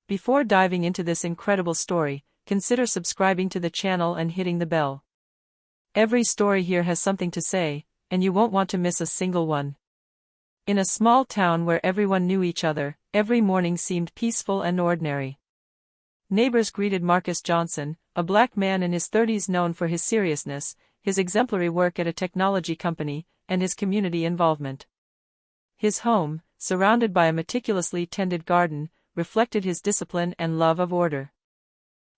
Before diving into this incredible story, consider subscribing to the channel and hitting the bell. Every story here has something to say, and you won't want to miss a single one. In a small town where everyone knew each other, every morning seemed peaceful and ordinary. Neighbors greeted Marcus Johnson, a black man in his 30s known for his seriousness, his exemplary work at a technology company, and his community involvement. His home, surrounded by a meticulously tended garden, reflected his discipline and love of order.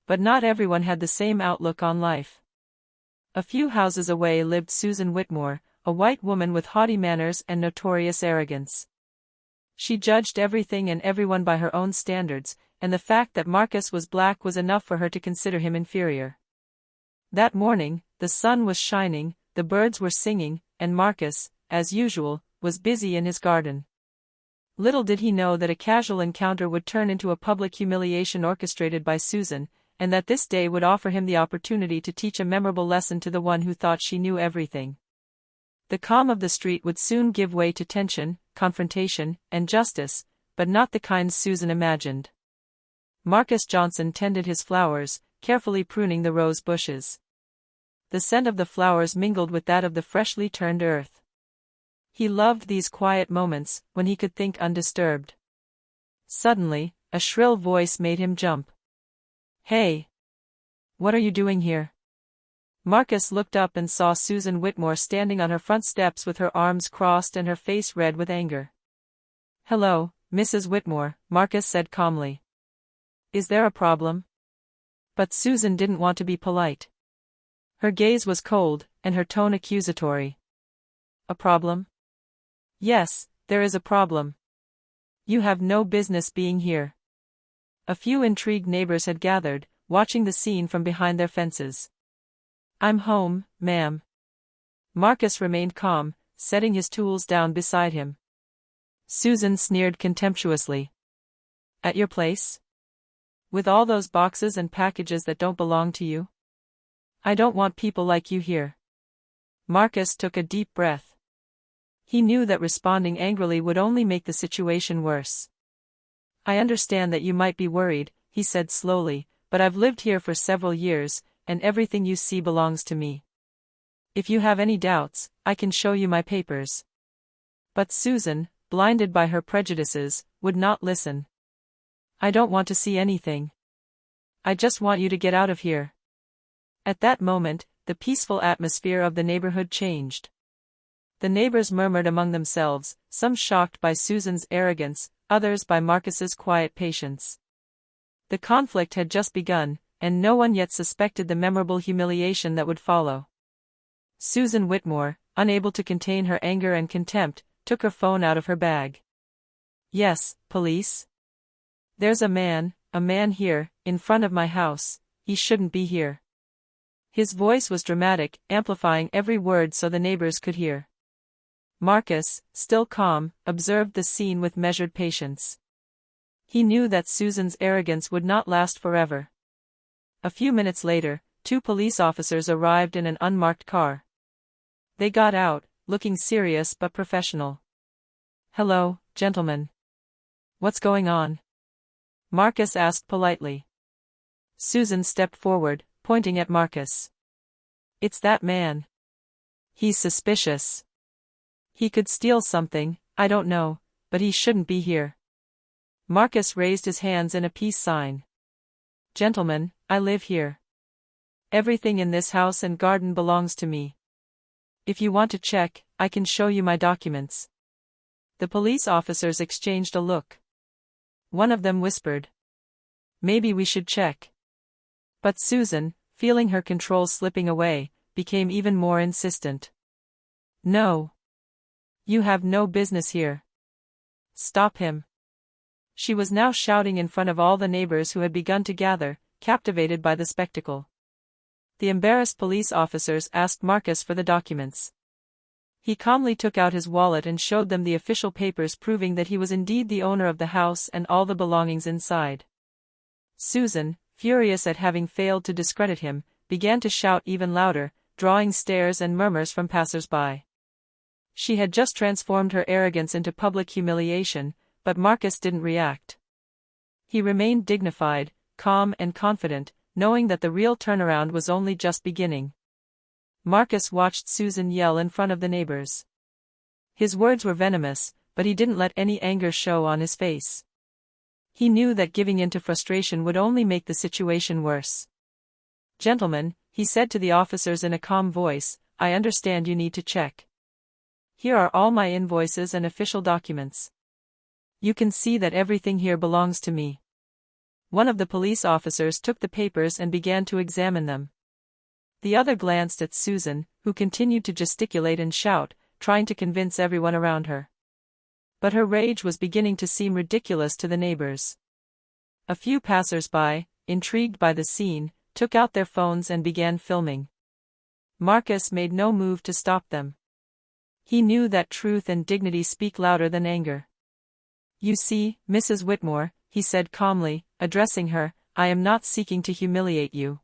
But not everyone had the same outlook on life. A few houses away lived Susan Whitmore, a white woman with haughty manners and notorious arrogance. She judged everything and everyone by her own standards, and the fact that Marcus was black was enough for her to consider him inferior. That morning, the sun was shining, the birds were singing, and Marcus, as usual, was busy in his garden. Little did he know that a casual encounter would turn into a public humiliation orchestrated by Susan, and that this day would offer him the opportunity to teach a memorable lesson to the one who thought she knew everything. The calm of the street would soon give way to tension, confrontation, and justice, but not the kind Susan imagined. Marcus Johnson tended his flowers, carefully pruning the rose bushes. The scent of the flowers mingled with that of the freshly turned earth. He loved these quiet moments, when he could think undisturbed. Suddenly, a shrill voice made him jump. "Hey! What are you doing here?" Marcus looked up and saw Susan Whitmore standing on her front steps with her arms crossed and her face red with anger. "Hello, Mrs. Whitmore," Marcus said calmly. "Is there a problem?" But Susan didn't want to be polite. Her gaze was cold, and her tone accusatory. "A problem?" "Yes, there is a problem. You have no business being here." A few intrigued neighbors had gathered, watching the scene from behind their fences. "I'm home, ma'am." Marcus remained calm, setting his tools down beside him. Susan sneered contemptuously. "At your place? With all those boxes and packages that don't belong to you? I don't want people like you here." Marcus took a deep breath. He knew that responding angrily would only make the situation worse. "I understand that you might be worried," he said slowly, "but I've lived here for several years, and everything you see belongs to me. If you have any doubts, I can show you my papers." But Susan, blinded by her prejudices, would not listen. "I don't want to see anything. I just want you to get out of here." At that moment, the peaceful atmosphere of the neighborhood changed. The neighbors murmured among themselves, some shocked by Susan's arrogance, others by Marcus's quiet patience. The conflict had just begun, and no one yet suspected the memorable humiliation that would follow. Susan Whitmore, unable to contain her anger and contempt, took her phone out of her bag. "Yes, police? There's a man here, in front of my house. He shouldn't be here." His voice was dramatic, amplifying every word so the neighbors could hear. Marcus, still calm, observed the scene with measured patience. He knew that Susan's arrogance would not last forever. A few minutes later, 2 police officers arrived in an unmarked car. They got out, looking serious but professional. "Hello, gentlemen. What's going on?" Marcus asked politely. Susan stepped forward, pointing at Marcus. "It's that man. He's suspicious. He could steal something, I don't know, but he shouldn't be here." Marcus raised his hands in a peace sign. "Gentlemen, I live here. Everything in this house and garden belongs to me. If you want to check, I can show you my documents." The police officers exchanged a look. One of them whispered, "Maybe we should check." But Susan, feeling her control slipping away, became even more insistent. "No. You have no business here. Stop him." She was now shouting in front of all the neighbors who had begun to gather, captivated by the spectacle. The embarrassed police officers asked Marcus for the documents. He calmly took out his wallet and showed them the official papers proving that he was indeed the owner of the house and all the belongings inside. Susan, furious at having failed to discredit him, began to shout even louder, drawing stares and murmurs from passers-by. She had just transformed her arrogance into public humiliation, but Marcus didn't react. He remained dignified, calm and confident, knowing that the real turnaround was only just beginning. Marcus watched Susan yell in front of the neighbors. His words were venomous, but he didn't let any anger show on his face. He knew that giving in to frustration would only make the situation worse. "Gentlemen," he said to the officers in a calm voice, "I understand you need to check. Here are all my invoices and official documents. You can see that everything here belongs to me." One of the police officers took the papers and began to examine them. The other glanced at Susan, who continued to gesticulate and shout, trying to convince everyone around her. But her rage was beginning to seem ridiculous to the neighbors. A few passers-by, intrigued by the scene, took out their phones and began filming. Marcus made no move to stop them. He knew that truth and dignity speak louder than anger. "You see, Mrs. Whitmore," he said calmly, addressing her, "I am not seeking to humiliate you.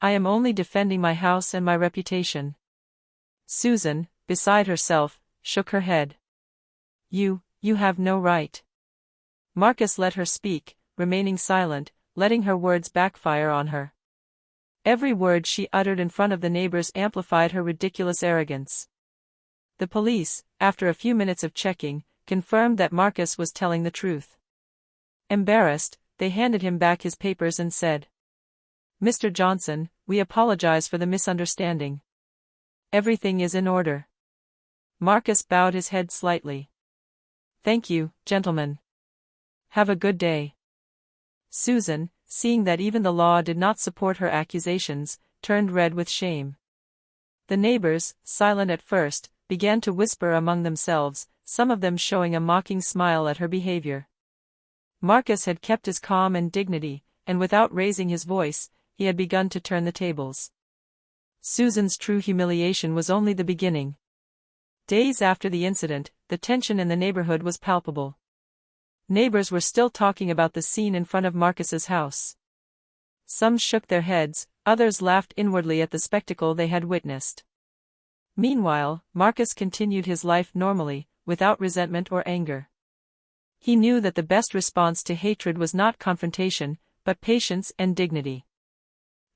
I am only defending my house and my reputation." Susan, beside herself, shook her head. You have no right." Marcus let her speak, remaining silent, letting her words backfire on her. Every word she uttered in front of the neighbors amplified her ridiculous arrogance. The police, after a few minutes of checking, confirmed that Marcus was telling the truth. Embarrassed, they handed him back his papers and said, "Mr. Johnson, we apologize for the misunderstanding. Everything is in order." Marcus bowed his head slightly. "Thank you, gentlemen. Have a good day." Susan, seeing that even the law did not support her accusations, turned red with shame. The neighbors, silent at first, began to whisper among themselves, some of them showing a mocking smile at her behavior. Marcus had kept his calm and dignity, and without raising his voice, he had begun to turn the tables. Susan's true humiliation was only the beginning. Days after the incident, the tension in the neighborhood was palpable. Neighbors were still talking about the scene in front of Marcus's house. Some shook their heads, others laughed inwardly at the spectacle they had witnessed. Meanwhile, Marcus continued his life normally, without resentment or anger. He knew that the best response to hatred was not confrontation, but patience and dignity.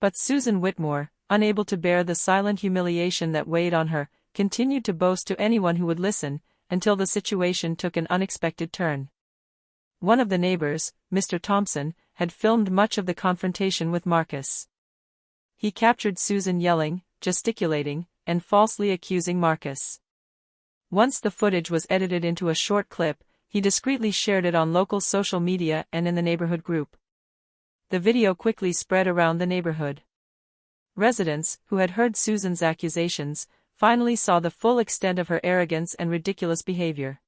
But Susan Whitmore, unable to bear the silent humiliation that weighed on her, continued to boast to anyone who would listen, until the situation took an unexpected turn. One of the neighbors, Mr. Thompson, had filmed much of the confrontation with Marcus. He captured Susan yelling, gesticulating, and falsely accusing Marcus. Once the footage was edited into a short clip, he discreetly shared it on local social media and in the neighborhood group. The video quickly spread around the neighborhood. Residents, who had heard Susan's accusations, finally saw the full extent of her arrogance and ridiculous behavior.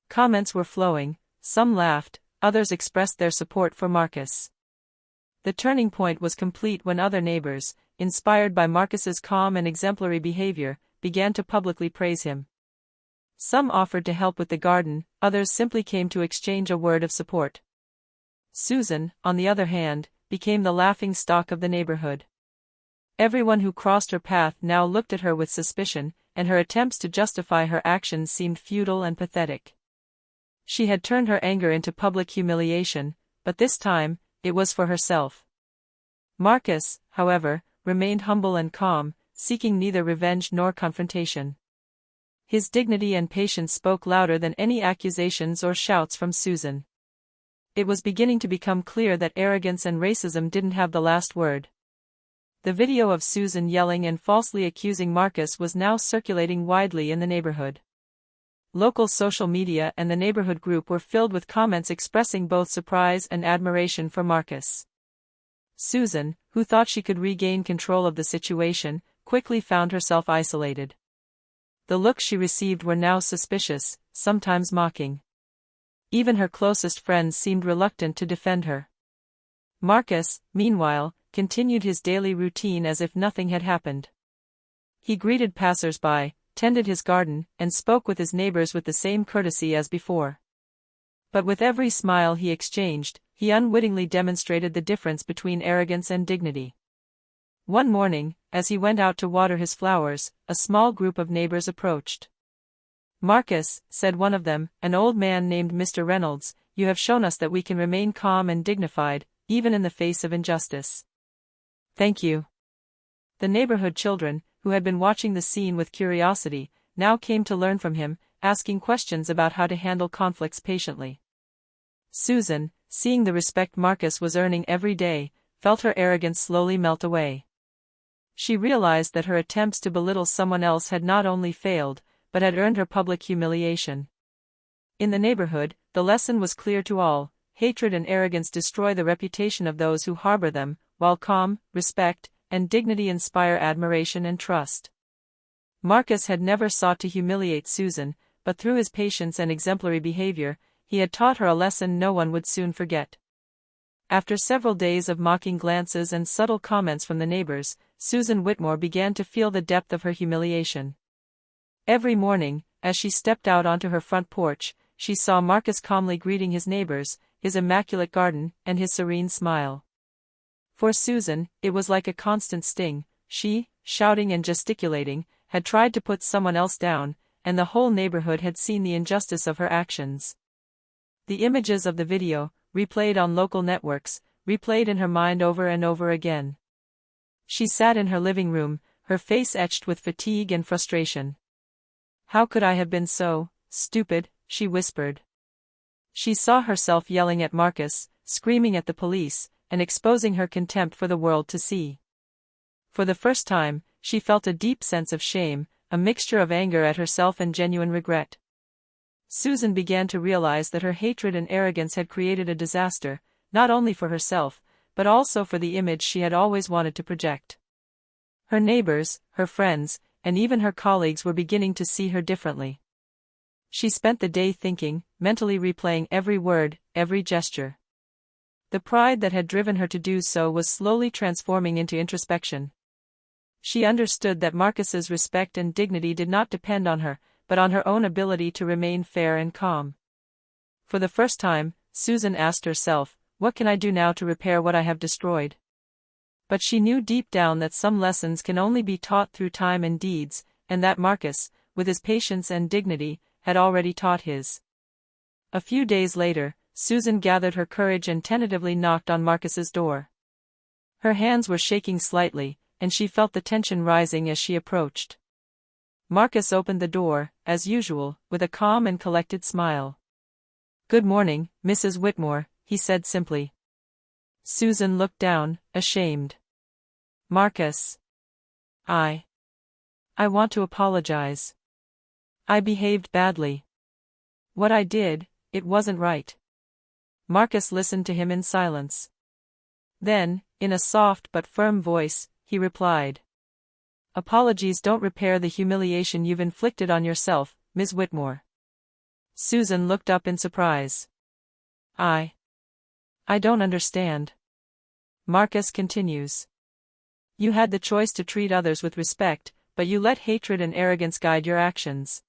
Comments were flowing, some laughed, others expressed their support for Marcus. The turning point was complete when other neighbors, inspired by Marcus's calm and exemplary behavior, began to publicly praise him. Some offered to help with the garden, others simply came to exchange a word of support. Susan, on the other hand, became the laughing stock of the neighborhood. Everyone who crossed her path now looked at her with suspicion, and her attempts to justify her actions seemed futile and pathetic. She had turned her anger into public humiliation, but this time, it was for herself. Marcus, however, remained humble and calm, seeking neither revenge nor confrontation. His dignity and patience spoke louder than any accusations or shouts from Susan. It was beginning to become clear that arrogance and racism didn't have the last word. The video of Susan yelling and falsely accusing Marcus was now circulating widely in the neighborhood. Local social media and the neighborhood group were filled with comments expressing both surprise and admiration for Marcus. Susan, who thought she could regain control of the situation, quickly found herself isolated. The looks she received were now suspicious, sometimes mocking. Even her closest friends seemed reluctant to defend her. Marcus, meanwhile, continued his daily routine as if nothing had happened. He greeted passers-by, tended his garden, and spoke with his neighbors with the same courtesy as before. But with every smile he exchanged, he unwittingly demonstrated the difference between arrogance and dignity. One morning, as he went out to water his flowers, a small group of neighbors approached. "Marcus," said one of them, an old man named Mr. Reynolds, you have shown us that we can remain calm and dignified, even in the face of injustice. Thank you. The neighborhood children, who had been watching the scene with curiosity, now came to learn from him, asking questions about how to handle conflicts patiently. Susan, seeing the respect Marcus was earning every day, felt her arrogance slowly melt away. She realized that her attempts to belittle someone else had not only failed, but had earned her public humiliation. In the neighborhood, the lesson was clear to all: hatred and arrogance destroy the reputation of those who harbor them, while calm, respect, and dignity inspire admiration and trust. Marcus had never sought to humiliate Susan, but through his patience and exemplary behavior, he had taught her a lesson no one would soon forget. After several days of mocking glances and subtle comments from the neighbors, Susan Whitmore began to feel the depth of her humiliation. Every morning, as she stepped out onto her front porch, she saw Marcus calmly greeting his neighbors, his immaculate garden, and his serene smile. For Susan, it was like a constant sting. She, shouting and gesticulating, had tried to put someone else down, and the whole neighborhood had seen the injustice of her actions. The images of the video, replayed on local networks, replayed in her mind over and over again. She sat in her living room, her face etched with fatigue and frustration. "How could I have been so stupid?" she whispered. She saw herself yelling at Marcus, screaming at the police, and exposing her contempt for the world to see. For the first time, she felt a deep sense of shame, a mixture of anger at herself and genuine regret. Susan began to realize that her hatred and arrogance had created a disaster, not only for herself, but also for the image she had always wanted to project. Her neighbors, her friends, and even her colleagues were beginning to see her differently. She spent the day thinking, mentally replaying every word, every gesture. The pride that had driven her to do so was slowly transforming into introspection. She understood that Marcus's respect and dignity did not depend on her, but on her own ability to remain fair and calm. For the first time, Susan asked herself, "What can I do now to repair what I have destroyed?" But she knew deep down that some lessons can only be taught through time and deeds, and that Marcus, with his patience and dignity, had already taught his. A few days later, Susan gathered her courage and tentatively knocked on Marcus's door. Her hands were shaking slightly, and she felt the tension rising as she approached. Marcus opened the door, as usual, with a calm and collected smile. "Good morning, Mrs. Whitmore," he said simply. Susan looked down, ashamed. "Marcus. I want to apologize. I behaved badly. What I did, it wasn't right." Marcus listened to him in silence. Then, in a soft but firm voice, he replied, "Apologies don't repair the humiliation you've inflicted on yourself, Ms. Whitmore." Susan looked up in surprise. I don't understand." Marcus continues. "You had the choice to treat others with respect, but you let hatred and arrogance guide your actions.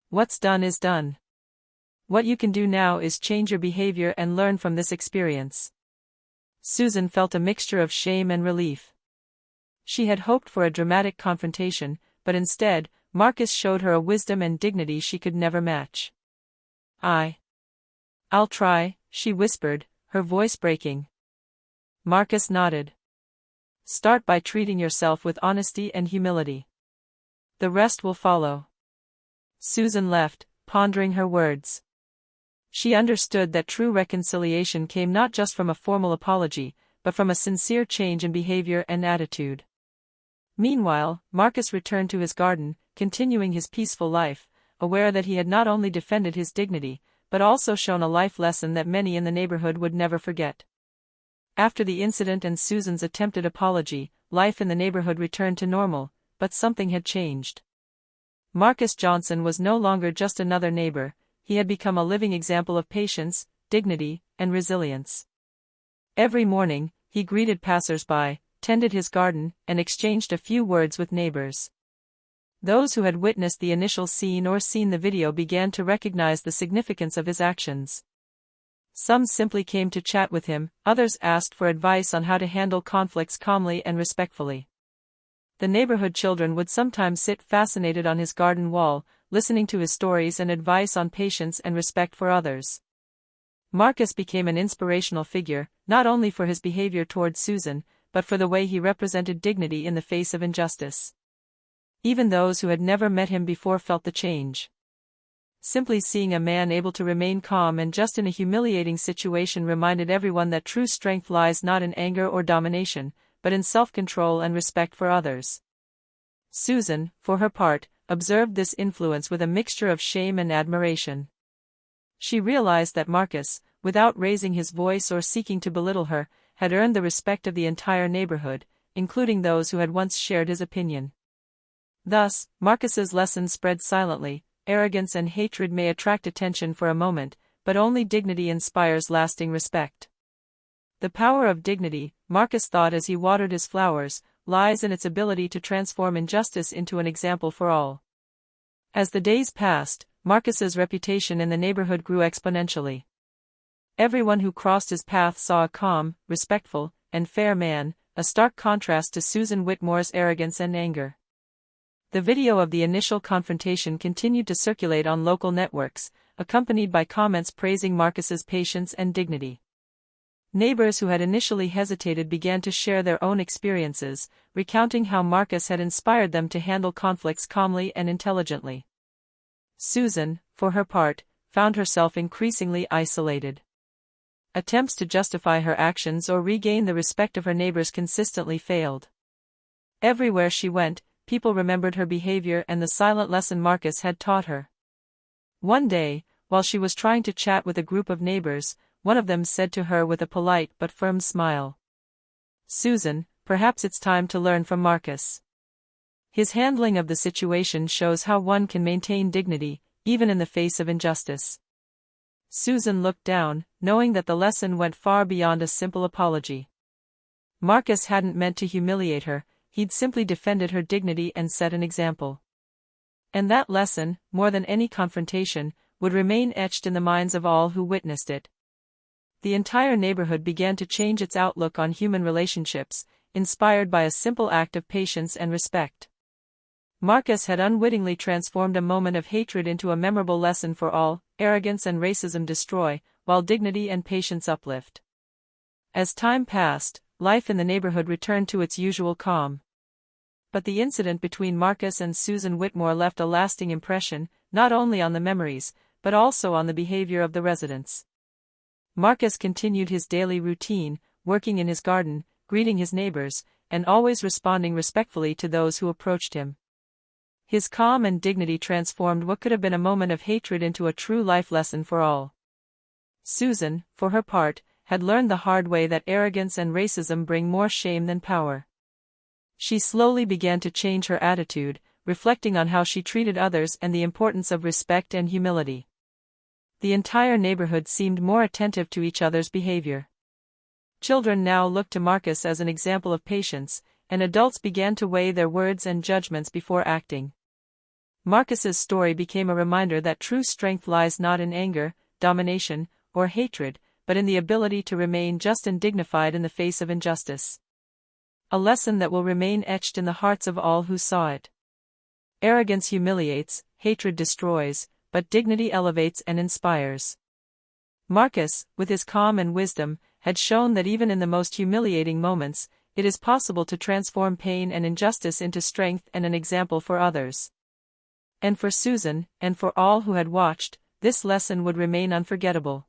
What's done is done. What you can do now is change your behavior and learn from this experience." Susan felt a mixture of shame and relief. She had hoped for a dramatic confrontation, but instead, Marcus showed her a wisdom and dignity she could never match. "I'll try," she whispered, her voice breaking. Marcus nodded. "Start by treating yourself with honesty and humility. The rest will follow." Susan left, pondering her words. She understood that true reconciliation came not just from a formal apology, but from a sincere change in behavior and attitude. Meanwhile, Marcus returned to his garden, continuing his peaceful life, aware that he had not only defended his dignity, but also shown a life lesson that many in the neighborhood would never forget. After the incident and Susan's attempted apology, life in the neighborhood returned to normal, but something had changed. Marcus Johnson was no longer just another neighbor, he had become a living example of patience, dignity, and resilience. Every morning, he greeted passers-by, tended his garden, and exchanged a few words with neighbors. Those who had witnessed the initial scene or seen the video began to recognize the significance of his actions. Some simply came to chat with him, others asked for advice on how to handle conflicts calmly and respectfully. The neighborhood children would sometimes sit fascinated on his garden wall, listening to his stories and advice on patience and respect for others. Marcus became an inspirational figure, not only for his behavior towards Susan, but for the way he represented dignity in the face of injustice. Even those who had never met him before felt the change. Simply seeing a man able to remain calm and just in a humiliating situation reminded everyone that true strength lies not in anger or domination, but in self-control and respect for others. Susan, for her part, observed this influence with a mixture of shame and admiration. She realized that Marcus, without raising his voice or seeking to belittle her, had earned the respect of the entire neighborhood, including those who had once shared his opinion. Thus, Marcus's lesson spread silently. Arrogance and hatred may attract attention for a moment, but only dignity inspires lasting respect. The power of dignity, Marcus thought as he watered his flowers, lies in its ability to transform injustice into an example for all. As the days passed, Marcus's reputation in the neighborhood grew exponentially. Everyone who crossed his path saw a calm, respectful, and fair man, a stark contrast to Susan Whitmore's arrogance and anger. The video of the initial confrontation continued to circulate on local networks, accompanied by comments praising Marcus's patience and dignity. Neighbors who had initially hesitated began to share their own experiences, recounting how Marcus had inspired them to handle conflicts calmly and intelligently. Susan, for her part, found herself increasingly isolated. Attempts to justify her actions or regain the respect of her neighbors consistently failed. Everywhere she went, people remembered her behavior and the silent lesson Marcus had taught her. One day, while she was trying to chat with a group of neighbors, one of them said to her with a polite but firm smile, "Susan, perhaps it's time to learn from Marcus." His handling of the situation shows how one can maintain dignity, even in the face of injustice. Susan looked down, knowing that the lesson went far beyond a simple apology. Marcus hadn't meant to humiliate her, he'd simply defended her dignity and set an example. And that lesson, more than any confrontation, would remain etched in the minds of all who witnessed it. The entire neighborhood began to change its outlook on human relationships, inspired by a simple act of patience and respect. Marcus had unwittingly transformed a moment of hatred into a memorable lesson for all. Arrogance and racism destroy, while dignity and patience uplift. As time passed, life in the neighborhood returned to its usual calm. But the incident between Marcus and Susan Whitmore left a lasting impression, not only on the memories, but also on the behavior of the residents. Marcus continued his daily routine, working in his garden, greeting his neighbors, and always responding respectfully to those who approached him. His calm and dignity transformed what could have been a moment of hatred into a true life lesson for all. Susan, for her part, had learned the hard way that arrogance and racism bring more shame than power. She slowly began to change her attitude, reflecting on how she treated others and the importance of respect and humility. The entire neighborhood seemed more attentive to each other's behavior. Children now looked to Marcus as an example of patience, and adults began to weigh their words and judgments before acting. Marcus's story became a reminder that true strength lies not in anger, domination, or hatred, but in the ability to remain just and dignified in the face of injustice. A lesson that will remain etched in the hearts of all who saw it. Arrogance humiliates, hatred destroys, but dignity elevates and inspires. Marcus, with his calm and wisdom, had shown that even in the most humiliating moments, it is possible to transform pain and injustice into strength and an example for others. And for Susan, and for all who had watched, this lesson would remain unforgettable.